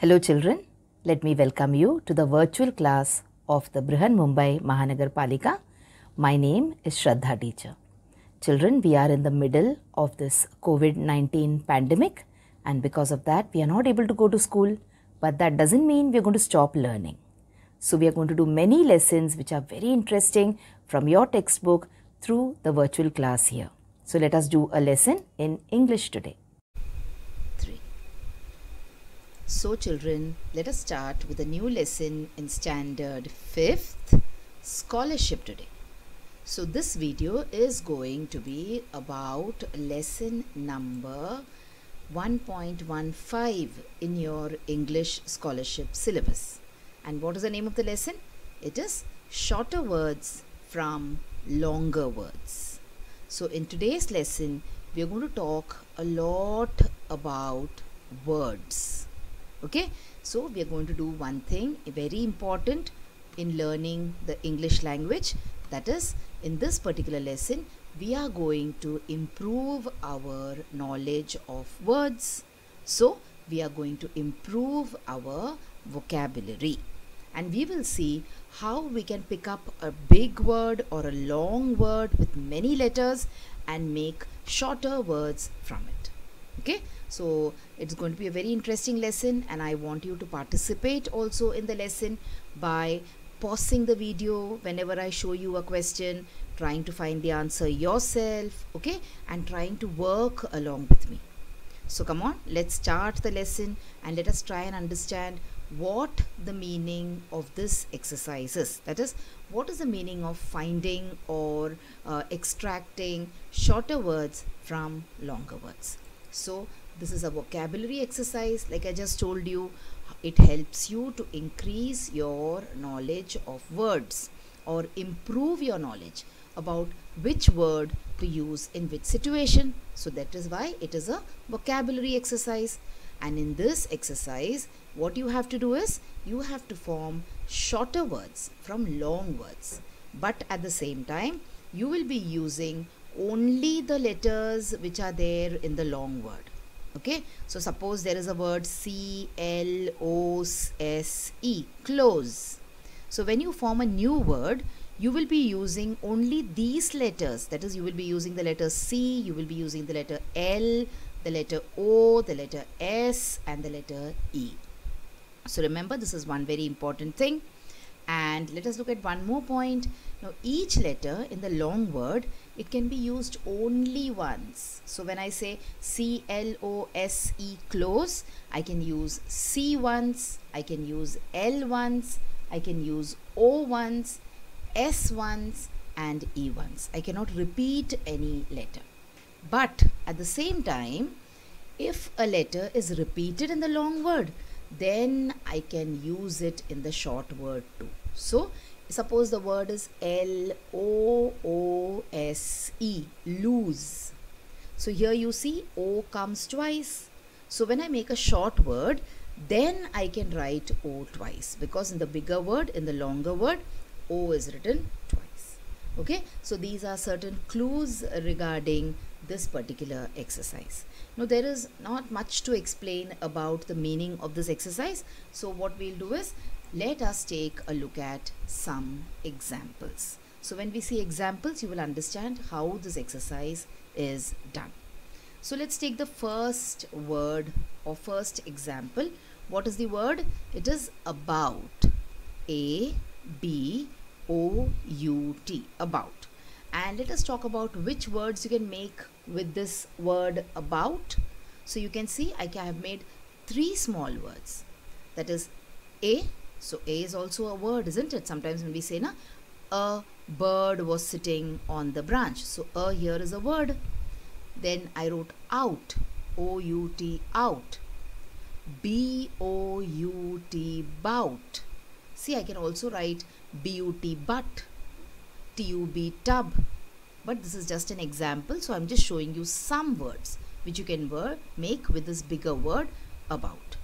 Hello children, let me welcome you to the virtual class of the Brihan Mumbai Mahanagar Palika. My name is Shraddha teacher. Children, we are in the middle of this COVID-19 pandemic, and because of that we are not able to go to school, but that doesn't mean we are going to stop learning. So we are going to do many lessons which are very interesting from your textbook through the virtual class here. So let us do a lesson in English today. 3. So children, let us start with a new lesson in standard 5th, scholarship today. So this video is going to be about lesson number 1.15 in your English scholarship syllabus. And what is the name of the lesson? It is shorter words from longer words. So in today's lesson, we are going to talk a lot about words. Okay, so we are going to do one thing very important in learning the English language. That is, in this particular lesson, we are going to improve our knowledge of words. So we are going to improve our vocabulary. And we will see how we can pick up a big word or a long word with many letters and make shorter words from it. Okay, so it's going to be a very interesting lesson, and I want you to participate also in the lesson by pausing the video whenever I show you a question, trying to find the answer yourself, okay, and trying to work along with me. So come on, let's start the lesson and let us try and understand what the meaning of this exercise is. That is, what is the meaning of finding or extracting shorter words from longer words. So this is a vocabulary exercise. Like I just told you, it helps you to increase your knowledge of words or improve your knowledge about which word to use in which situation. So that is why it is a vocabulary exercise. And in this exercise, what you have to do is you have to form shorter words from long words. But at the same time, you will be using only the letters which are there in the long word. Okay, so suppose there is a word C-L-O-S-E, close. So when you form a new word, you will be using only these letters. That is, you will be using the letter C, you will be using the letter L, the letter O, the letter S, and the letter E. So remember, this is one very important thing. And let us look at one more point. Now each letter in the long word, it can be used only once. So when I say C-L-O-S-E, close, I can use C once, I can use L once, I can use O once, S once, and E once. I cannot repeat any letter. But at the same time, if a letter is repeated in the long word, then I can use it in the short word too. So suppose the word is L-O-O-S-E, lose. So here you see O comes twice. So when I make a short word, then I can write O twice, because in the bigger word, in the longer word, O is written twice. Okay, so these are certain clues regarding this particular exercise. Now there is not much to explain about the meaning of this exercise. So what we'll do is, let us take a look at some examples. So when we see examples, you will understand how this exercise is done. So let's take the first word or first example. What is the word? It is about. A-B-O-U-T, about. And let us talk about which words you can make with this word about. So you can see I have made 3 small words. That is A. So A is also a word, isn't it? Sometimes when we say na, a bird was sitting on the branch. So a here is a word. Then I wrote out, O-U-T, out. B-O-U-T, bout. See, I can also write B-U-T, but. T-U-B, tub. But this is just an example, so I'm just showing you some words which you can make with this bigger word about.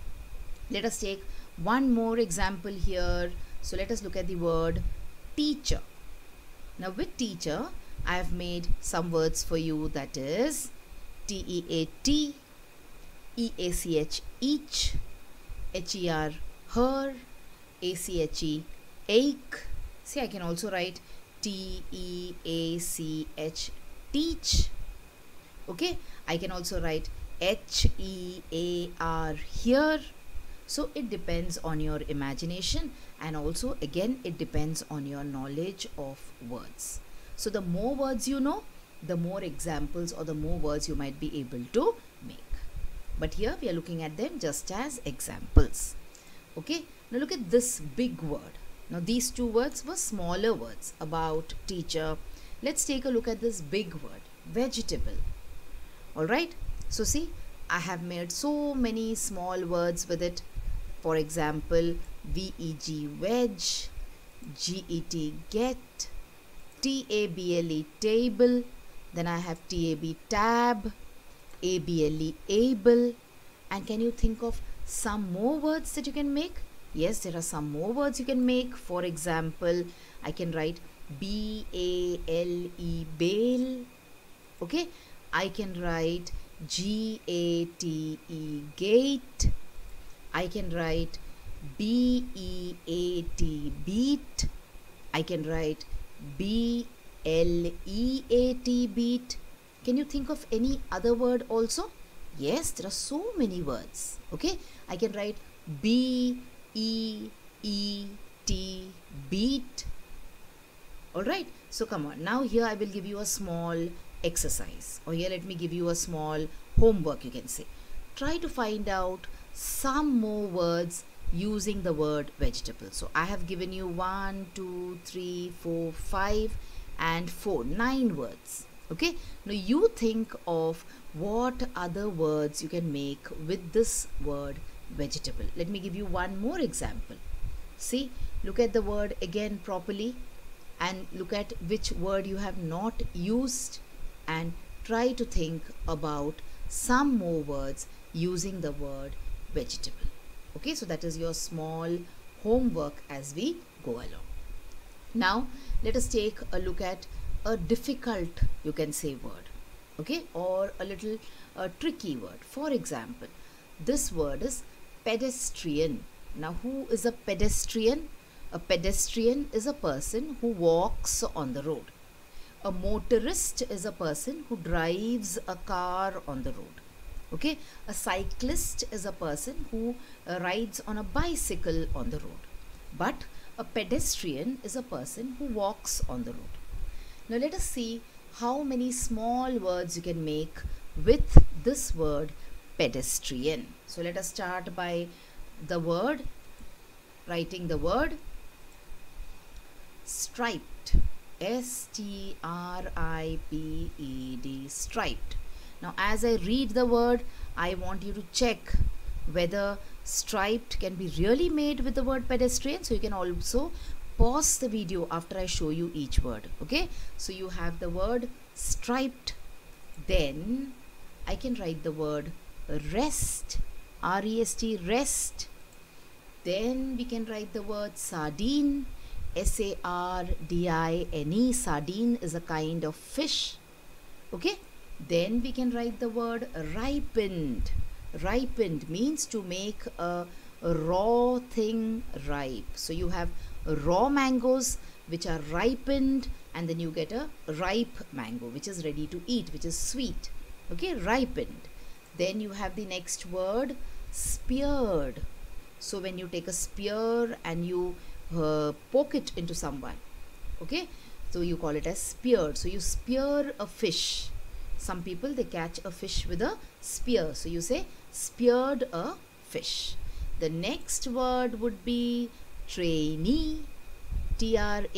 Let us take one more example here. So let us look at the word teacher. Now with teacher, I have made some words for you, that is T-E-A-T, E-A-C-H, each, H-E-R, her, A-C-H-E, ache. See, I can also write T-E-A-C-H, teach. Okay, I can also write H-E-A-R, here. So it depends on your imagination, and also again it depends on your knowledge of words. So the more words you know, the more examples or the more words you might be able to make. But here we are looking at them just as examples. Okay, now look at this big word. Now these two words were smaller words, about, teacher. Let's take a look at this big word, vegetable. Alright, so see, I have made so many small words with it. For example, V-E-G, veg, G-E-T, get, T-A-B-L-E, table. Then I have T-A-B, tab, A-B-L-E, able. And can you think of some more words that you can make? Yes, there are some more words you can make. For example, I can write B-A-L-E, bale. Okay, I can write G-A-T-E, gate. I can write B-E-A-T, beat. I can write B-L-E-A-T, beat. Can you think of any other word also? Yes, there are so many words. Okay, I can write B-E-E-T, beat. Alright, so come on. Now here I will give you a small exercise, or here let me give you a small homework, you can say. Try to find out some more words using the word vegetable. So I have given you 1, 2, 3, 4, 5 and 4, 9 words. Okay, now you think of what other words you can make with this word vegetable. Let me give you one more example. See, look at the word again properly and look at which word you have not used, and try to think about some more words using the word vegetable. Okay, so that is your small homework as we go along. Now let us take a look at a difficult, you can say, word, okay, or a little tricky word. For example, this word is pedestrian. Now who is a pedestrian? A pedestrian is a person who walks on the road. A motorist is a person who drives a car on the road. Okay, a cyclist is a person who rides on a bicycle on the road. But a pedestrian is a person who walks on the road. Now let us see how many small words you can make with this word pedestrian. So let us start by the word, writing the word striped. S-T-R-I-P-E-D, striped. Now as I read the word, I want you to check whether striped can be really made with the word pedestrian. So you can also pause the video after I show you each word. Okay, so you have the word striped. Then I can write the word rest, R-E-S-T, rest. Then we can write the word sardine, S-A-R-D-I-N-E. Sardine is a kind of fish. Okay, then we can write the word ripened. Ripened means to make a raw thing ripe. So you have raw mangoes which are ripened, and then you get a ripe mango which is ready to eat, which is sweet. Okay, ripened. Then you have the next word, speared. So when you take a spear and you poke it into someone, okay, so you call it as speared. So you spear a fish. Some people, they catch a fish with a spear, so you say speared a fish. The next word would be trainee, T-R-A-I-N-E-E.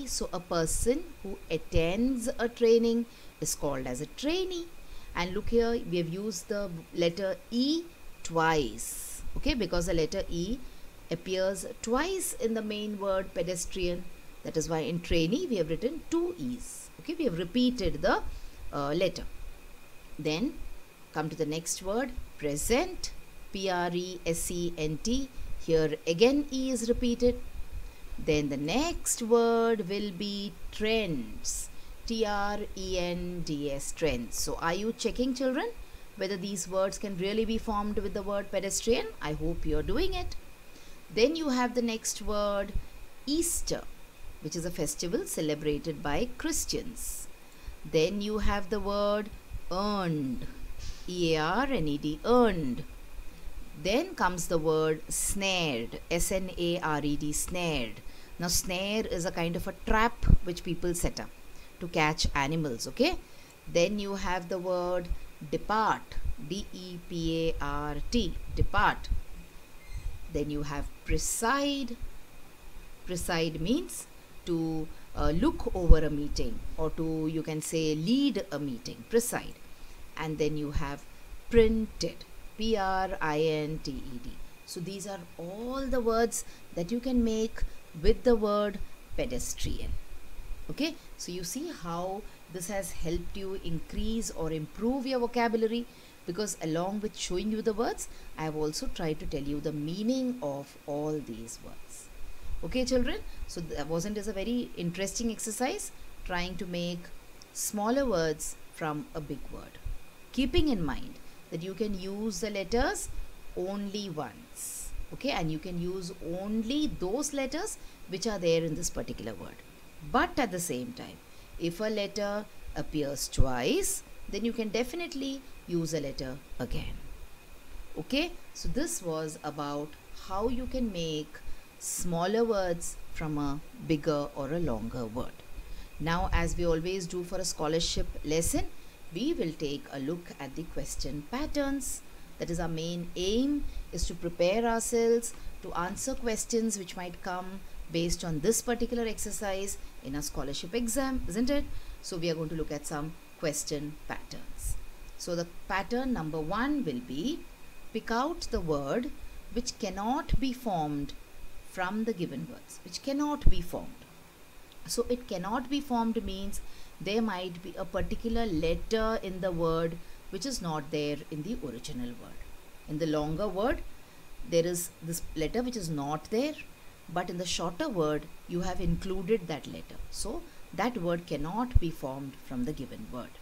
So a person who attends a training is called as a trainee. And look here, we have used the letter E twice, okay, because the letter E appears twice in the main word pedestrian. That is why in trainee we have written 2 E's. Okay, we have repeated the letter. Then come to the next word, present, P-R-E-S-E-N-T. Here again E is repeated. Then the next word will be trends, T-R-E-N-D-S, trends. So are you checking, children, whether these words can really be formed with the word pedestrian. I hope you're doing it. Then you have the next word, Easter, which is a festival celebrated by Christians. Then you have the word earned, E-A-R-N-E-D, earned. Then comes the word snared, S-N-A-R-E-D, snared. Now snare is a kind of a trap which people set up to catch animals, okay? Then you have the word depart, D-E-P-A-R-T, depart. Then you have preside. Preside means to look over a meeting, or to, you can say, lead a meeting, preside. And then you have printed, P-R-I-N-T-E-D. So these are all the words that you can make with the word pedestrian. Okay, so you see how this has helped you increase or improve your vocabulary, because along with showing you the words, I have also tried to tell you the meaning of all these words. Okay children, so wasn't this a very interesting exercise, trying to make smaller words from a big word, keeping in mind that you can use the letters only once, okay, and you can use only those letters which are there in this particular word. But at the same time, if a letter appears twice, then you can definitely use a letter again. Okay, so this was about how you can make smaller words from a bigger or a longer word. Now, as we always do for a scholarship lesson, we will take a look at the question patterns. That is, our main aim is to prepare ourselves to answer questions which might come based on this particular exercise in a scholarship exam, isn't it? So we are going to look at some question patterns. So the pattern number 1 will be, pick out the word which cannot be formed from the given words, which cannot be formed. So it cannot be formed means there might be a particular letter in the word which is not there in the original word. In the longer word, there is this letter which is not there, but in the shorter word, you have included that letter. So that word cannot be formed from the given word.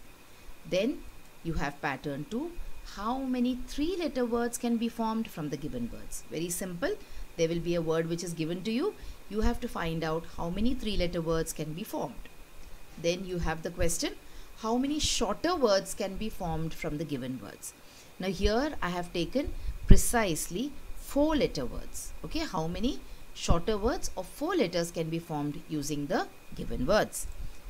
Then you have pattern 2. How many 3-letter words can be formed from the given words? Very simple. There will be a word which is given to you. You have to find out how many 3-letter words can be formed. Then you have the question, how many shorter words can be formed from the given words? Now here I have taken precisely 4-letter words. Okay, how many shorter words of 4 letters can be formed using the given words?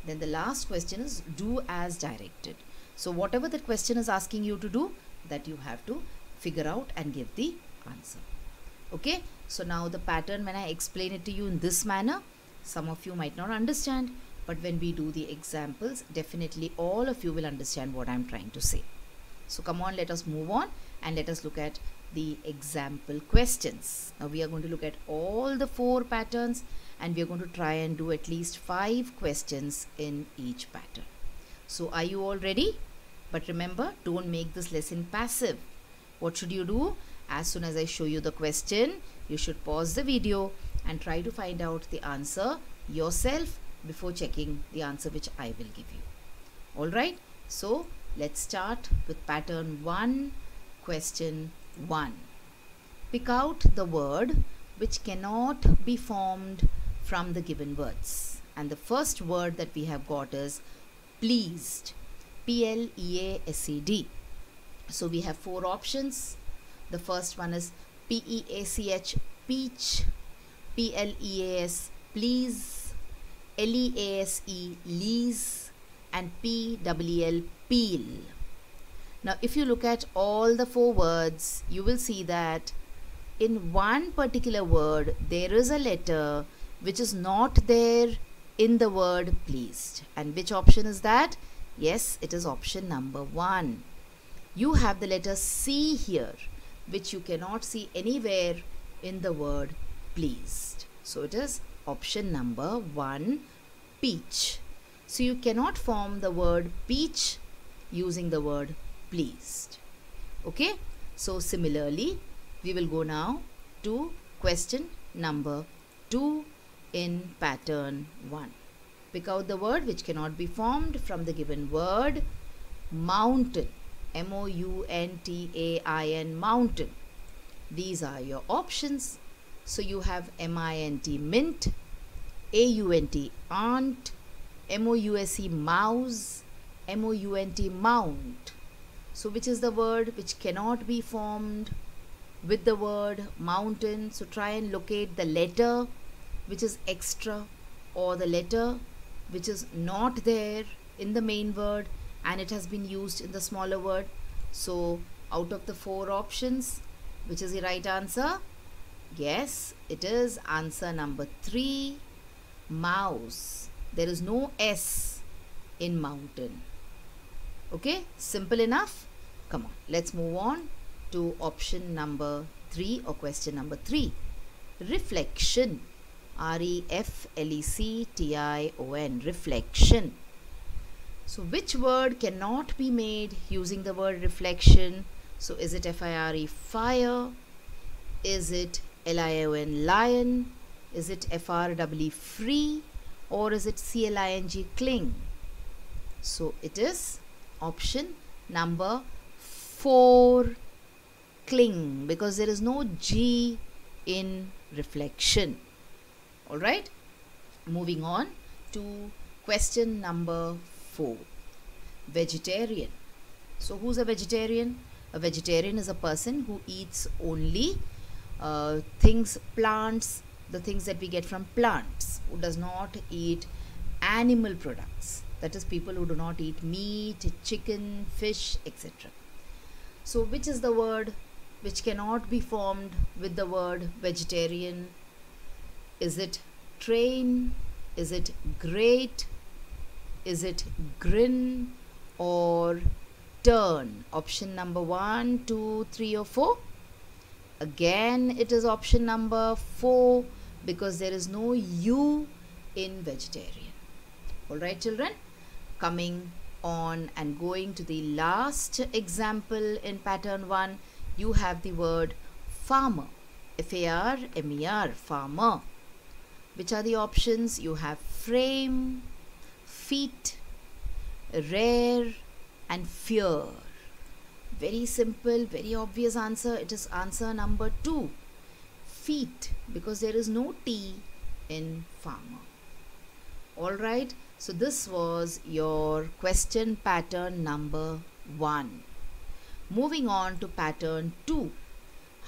Then the last question is, do as directed. So whatever the question is asking you to do, that you have to figure out and give the answer. Okay, so now the pattern, when I explain it to you in this manner, some of you might not understand, but when we do the examples, definitely all of you will understand what I'm trying to say. So come on, let us move on and let us look at the example questions. Now we are going to look at all the 4 patterns, and we are going to try and do at least 5 questions in each pattern. So are you all ready? But remember, don't make this lesson passive. What should you do? As soon as I show you the question, you should pause the video and try to find out the answer yourself before checking the answer which I will give you. Alright, so let's start with pattern 1, question 1. Pick out the word which cannot be formed from the given words. And the first word that we have got is pleased, P-L-E-A-S-E-D. So we have 4 options. The first one is P-E-A-C-H, peach, P-L-E-A-S, please, L-E-A-S-E, lease, and P-E-L-L, peel. Now if you look at all the 4 words, you will see that in one particular word there is a letter which is not there in the word pleased. And which option is that? Yes, it is option number 1. You have the letter C here, which you cannot see anywhere in the word pleased. So it is option number 1, peach. So you cannot form the word peach using the word pleased. Okay, so similarly we will go now to question number 2 in pattern 1. Pick out the word which cannot be formed from the given word mountain, M-O-U-N-T-A-I-N, mountain. These are your options. So you have M-I-N-T, mint, A-U-N-T, aunt, M-O-U-S-E, mouse, M-O-U-N-T, mount. So which is the word which cannot be formed with the word mountain? So try and locate the letter which is extra, or the letter which is not there in the main word and it has been used in the smaller word. So out of the 4 options, which is the right answer? Yes, it is answer number 3, mouse. There is no S in mountain. Okay, simple enough. Come on, let's move on to option number 3, or question number 3. Reflection. R-E-F-L-E-C-T-I-O-N, reflection. So which word cannot be made using the word reflection? So is it F-I-R-E, fire? Is it L-I-O-N, lion? Is it F-R-E-E, free? Or is it C-L-I-N-G, cling? So it is option number 4, cling, because there is no G in reflection. Alright, moving on to question number 4. Vegetarian. So who's a vegetarian? A vegetarian is a person who eats only things, plants, the things that we get from plants, who does not eat animal products. That is, people who do not eat meat, chicken, fish, etc. So which is the word which cannot be formed with the word vegetarian? Is it train? Is it great? Is it grin? Or turn? Option number 1, 2, 3 or 4? Again, it is option number 4, because there is no U in vegetarian. Alright children, coming on and going to the last example in pattern 1, you have the word farmer. F-A-R-M-E-R, farmer. Which are the options? You have frame, feet, rare and fear. Very simple, very obvious answer. It is answer number 2, feet, because there is no T in farmer. Alright, so this was your question pattern number 1. Moving on to pattern 2.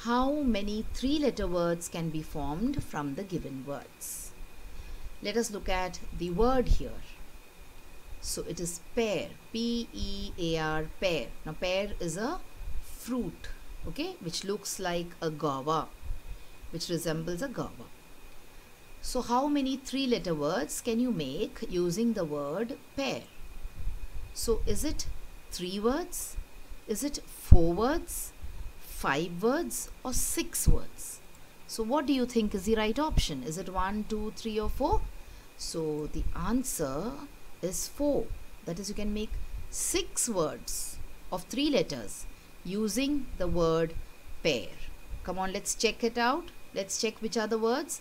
How many 3-letter words can be formed from the given words? Let us look at the word here. So it is pear, P-E-A-R, pear. Now pear is a fruit, okay, which looks like a guava, which resembles a guava. So how many 3-letter words can you make using the word pear? So is it 3 words? Is it 4 words? 5 words or 6 words? So what do you think is the right option? Is it 1, 2, 3 or 4? So the answer is 4. That is, you can make 6 words of 3 letters using the word pear. Come on, let's check it out. Let's check which are the words.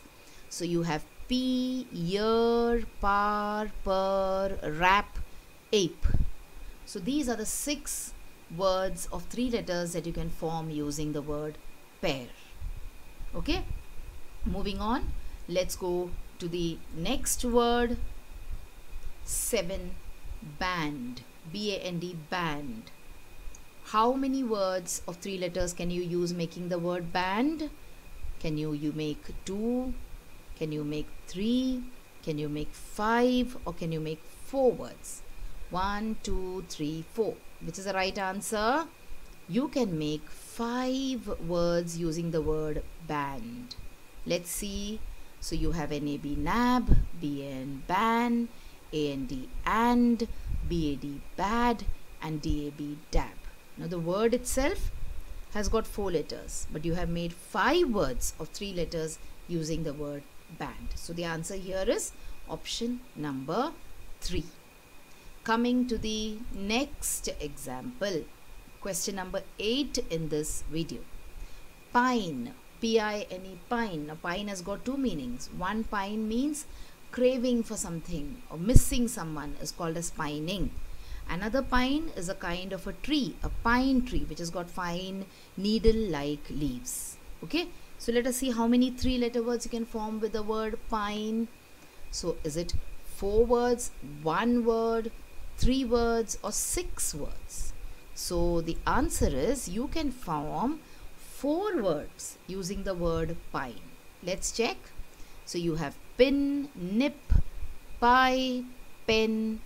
So you have pea, ear, par, purr, rap, ape. So these are the 6 words of 3 letters that you can form using the word pear. Okay, moving on, let's go to the next word. 7, band, B-A-N-D, band. How many words of 3 letters can you use making the word band? Can you make 2? Can you make 3? Can you make 5? Or can you make 4 words? 1, 2, 3, 4. Which is the right answer? You can make 5 words using the word band. Let's see. So you have N-A-B, nab, B-A-N, ban, A-N-D, and, B-A-D, bad, and D-A-B, dab. Now the word itself has got 4 letters, but you have made 5 words of 3 letters using the word band. So the answer here is option number 3. Coming to the next example, question number 8 in this video. Pine, P-I-N-E, pine. Now pine has got 2 meanings. One, pine means craving for something or missing someone is called as pining. Another pine is a kind of a tree, a pine tree, which has got fine needle-like leaves. Okay, so let us see how many three-letter words you can form with the word pine. So is it 4 words, 1 word, 3 words, or 6 words? So the answer is you can form 4 words using the word pine. Let's check. So you have pin, nip, pie, pen.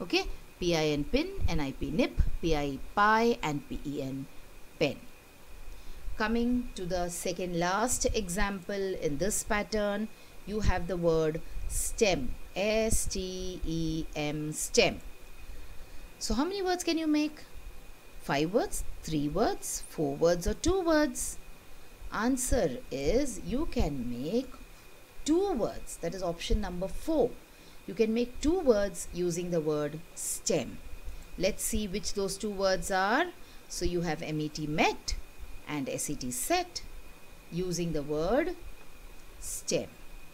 Okay, P-I-N pin, N-I-P nip, P-I pie, and P-E-N pen. Coming to the second last example in this pattern, you have the word stem, S-T-E-M, stem. So how many words can you make? 5 words, 3 words, 4 words, or 2 words? Answer is you can make 2 words. That is option number 4. You can make 2 words using the word stem. Let's see which those 2 words are. So you have MET met and SET set using the word stem.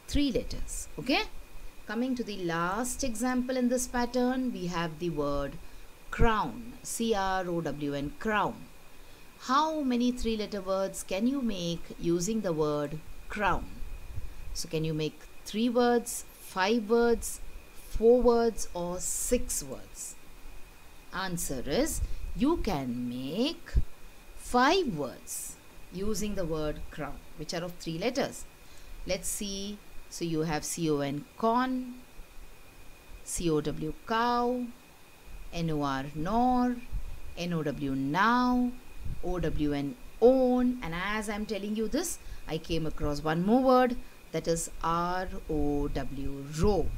3 letters. Okay. Coming to the last example in this pattern, we have the word crown, C-R-O-W-N, crown. How many 3-letter words can you make using the word crown? So can you make 3 words, 5 words, 4 words, or 6 words? Answer is you can make 5 words using the word crown, which are of 3 letters. Let's see. So you have C-O-N, con, C-O-W, cow, N-O-R, nor, N-O-W, now, O-W-N, own, and as I'm telling you this, I came across one more word, that is R-O-W, row.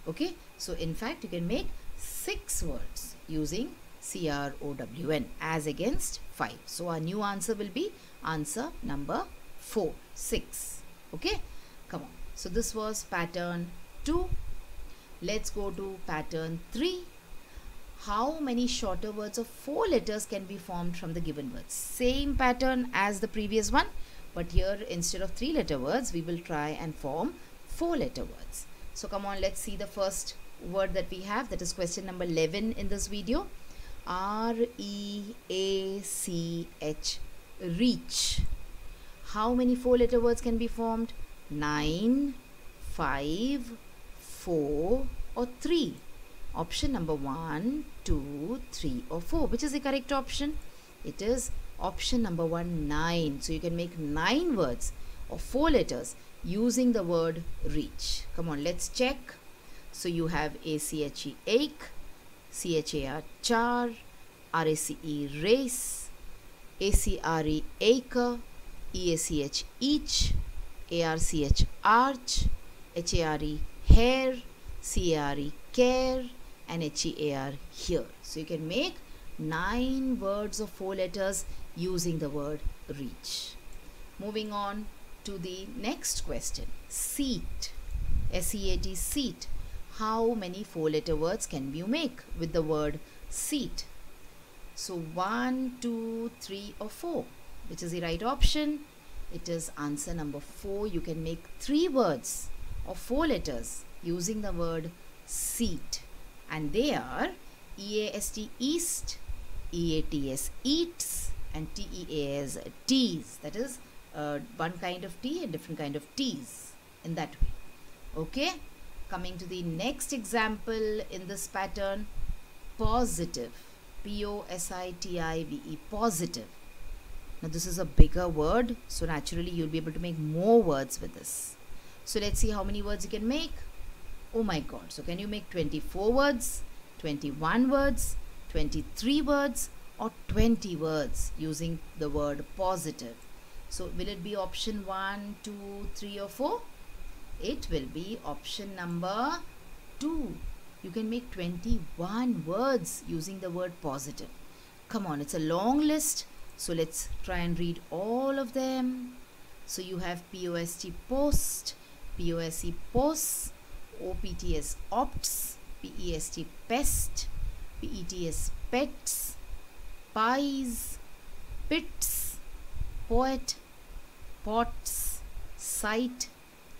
Okay, so in fact you can make 6 words using C-R-O-W-N as against 5. So our new answer will be answer number 4, 6. Okay, come on. So this was pattern 2. Let's go to pattern 3. How many shorter words of 4 letters can be formed from the given words? Same pattern as the previous one, but here instead of 3-letter words, we will try and form 4-letter words. So come on, let's see the first word that we have. That is question number 11 in this video. R-E-A-C-H, reach. How many 4-letter words can be formed? 9, 5, 4, or 3? Option number 1, 2, 3, or 4. Which is the correct option? It is option number 1, 9. So you can make 9 words of 4 letters using the word reach. Come on, let's check. So you have A-C-H-E, ache, C-H-A-R, char, R-A-C-E, race, A-C-R-E, acre, E-A-C-H, each, A-R-C-H, arch, H-A-R-E, hair, C-A-R-E, care, and H-E-A-R, here. So you can make 9 words of 4 letters using the word reach. Moving on to the next question. Seat, S-E-A-T, seat. How many 4-letter words can you make with the word seat? So 1, 2, 3, or 4. Which is the right option? It is answer number 4. You can make 3 words of 4 letters using the word seat, and they are E-A-S-T, east, E-A-T-S, eats, and T-E-A-S, teas. That is one kind of tea and different kind of teas in that way. Okay, coming to the next example in this pattern, positive, P-O-S-I-T-I-V-E, positive. Now this is a bigger word, so naturally you'll be able to make more words with this. So let's see how many words you can make. Oh my god, so can you make 24 words, 21 words, 23 words, or 20 words using the word positive? So will it be option 1, 2, 3, or 4? It will be option number 2. You can make 21 words using the word positive. Come on, it's a long list. So let's try and read all of them. So you have P-O-S-T, post, P-O-S-E, posts, O-P-T-S, opts, P-E-S-T, pest, P-E-T-S, pets, pies, pits, poet, pots, sight,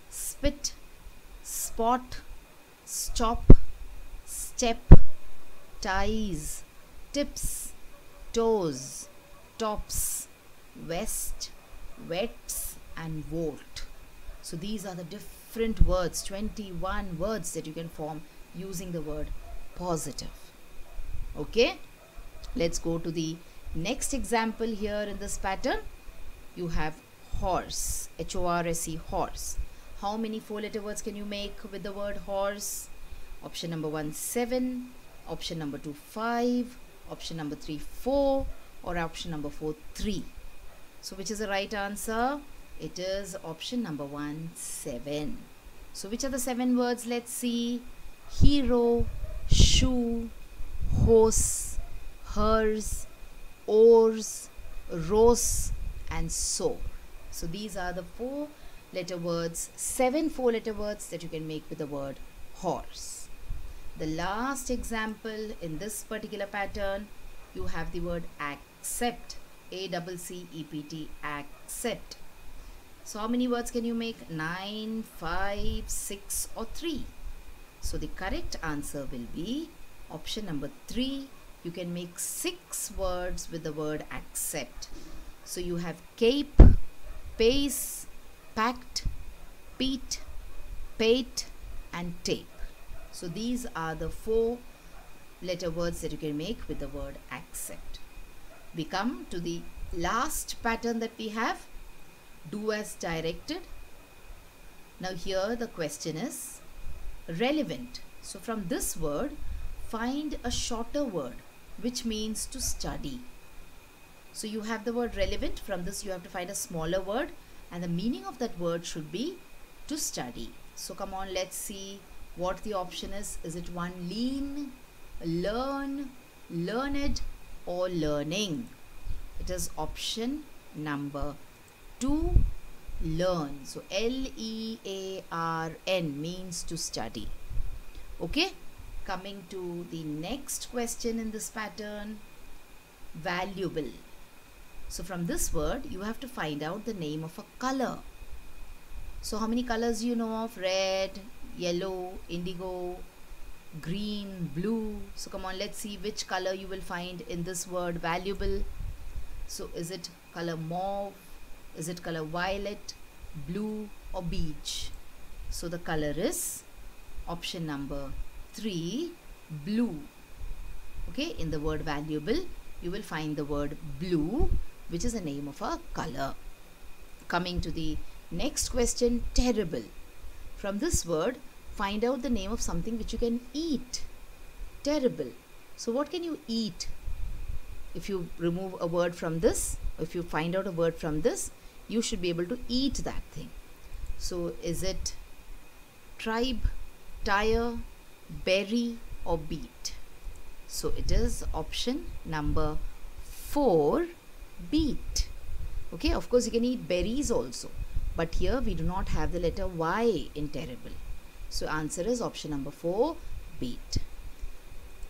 spit, spot, stop, step, ties, tips, toes, tops, west, wets and volt. So these are the different words, 21 words that you can form using the word positive. Okay, let's go to the next example here in this pattern. You have horse, H-O-R-S-E, horse. How many four-letter words can you make with the word horse? Option number 1, 7. Option number 2, 5. Option number 3, 4. Or option number 4, 3. So which is the right answer? It is option number 1, 7. So which are the 7 words? Let's see. Hero, shoe, horse, hers, oars, rose and soar. So these are the 4-letter words, 7 4-letter words that you can make with the word horse. The last example in this particular pattern, you have the word accept, A-C-C-E-P-T, accept. So how many words can you make? 9, 5, 6 or 3? So the correct answer will be option number 3. You can make 6 words with the word accept. So you have cape, pace, pact, peat, pate and tape. So these are the 4-letter words that you can make with the word accept. We come to the last pattern that we have, do as directed. Now here the question is relevant. So from this word, find a shorter word which means to study. So you have the word relevant. From this you have to find a smaller word and the meaning of that word should be to study. So come on, let's see what the option is. Is it 1, lean, learn, learned or learning? It is option number 2, learn. So L-E-A-R-N means to study. Okay, coming to the next question in this pattern, valuable. So from this word you have to find out the name of a color. So how many colors do you know of? Red, yellow, indigo, green, blue. So come on, let's see which color you will find in this word valuable. So is it color mauve? Is it color violet, blue or beige? So the color is option number 3, blue. Okay, in the word valuable you will find the word blue, which is the name of a color. Coming to the next question, terrible. From this word, find out the name of something which you can eat. Terrible. So what can you eat? If you remove a word from this, if you find out a word from this, you should be able to eat that thing. So is it tribe, tire, berry or beet? So it is option number 4, beet. Okay, of course you can eat berries also, but here we do not have the letter Y in terrible. So answer is option number 4, beet.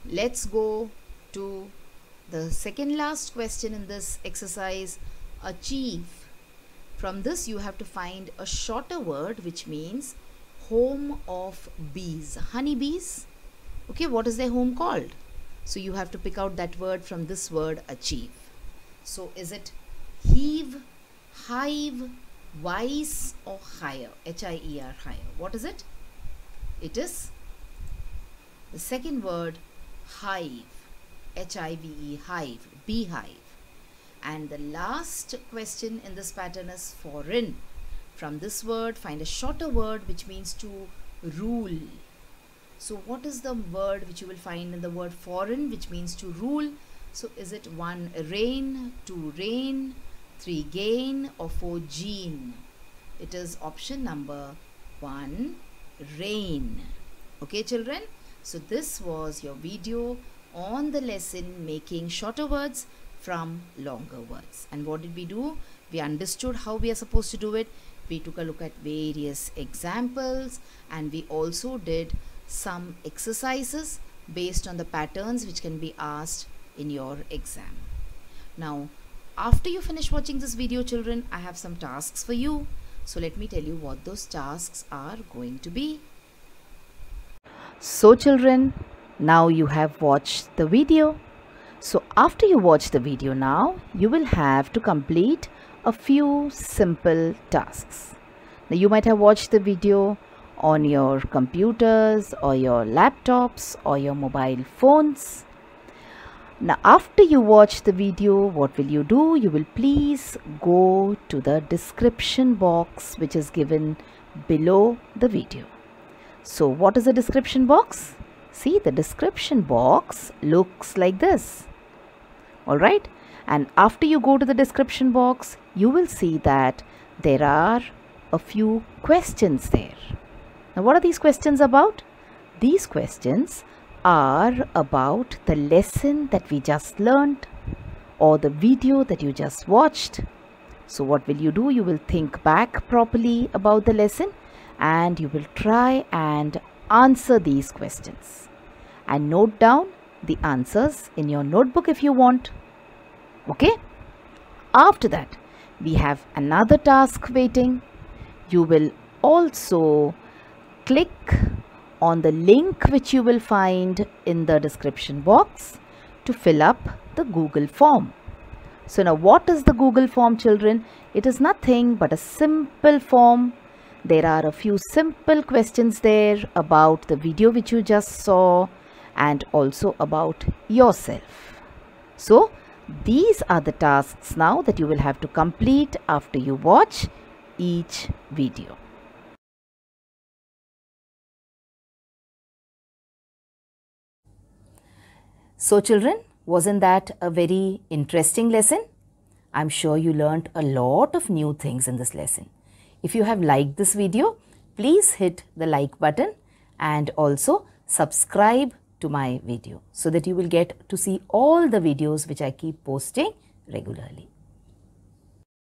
Let's go to the second last question in this exercise, achieve. From this you have to find a shorter word which means home of bees, honeybees. Okay, what is their home called? So you have to pick out that word from this word achieve. So is it heave, hive, wise or hire? H-I-E-R, hire. What is it? It is the second word, hive. H-I-V-E, hive, beehive. And the last question in this pattern is foreign. From this word, find a shorter word which means to rule. So what is the word which you will find in the word foreign which means to rule? So is it 1, reign, 2, reign, 3, gain or 4, gene? It is option number 1, reign. Okay children, so this was your video on the lesson making shorter words from longer words. And what did we do? We understood how we are supposed to do it. We took a look at various examples and we also did some exercises based on the patterns which can be asked in your exam. Now, after you finish watching this video children, I have some tasks for you. So let me tell you what those tasks are going to be. So children, now you have watched the video. So after you watch the video now, you will have to complete a few simple tasks. Now you might have watched the video on your computers or your laptops or your mobile phones. Now after you watch the video, what will you do? You will please go to the description box which is given below the video. So what is the description box? See, the description box looks like this. Alright, and after you go to the description box, you will see that there are a few questions there. Now what are these questions about? These questions are about the lesson that we just learned or the video that you just watched. So what will you do? You will think back properly about the lesson and you will try and answer these questions and note down the answers in your notebook if you want. Okay? After that, we have another task waiting. You will also click on the link which you will find in the description box to fill up the Google form. So now what is the Google form, children? It is nothing but a simple form. There are a few simple questions there about the video which you just saw and also about yourself. So these are the tasks now that you will have to complete after you watch each video. So children, wasn't that a very interesting lesson? I'm sure you learnt a lot of new things in this lesson. If you have liked this video, please hit the like button and also subscribe to my video so that you will get to see all the videos which I keep posting regularly.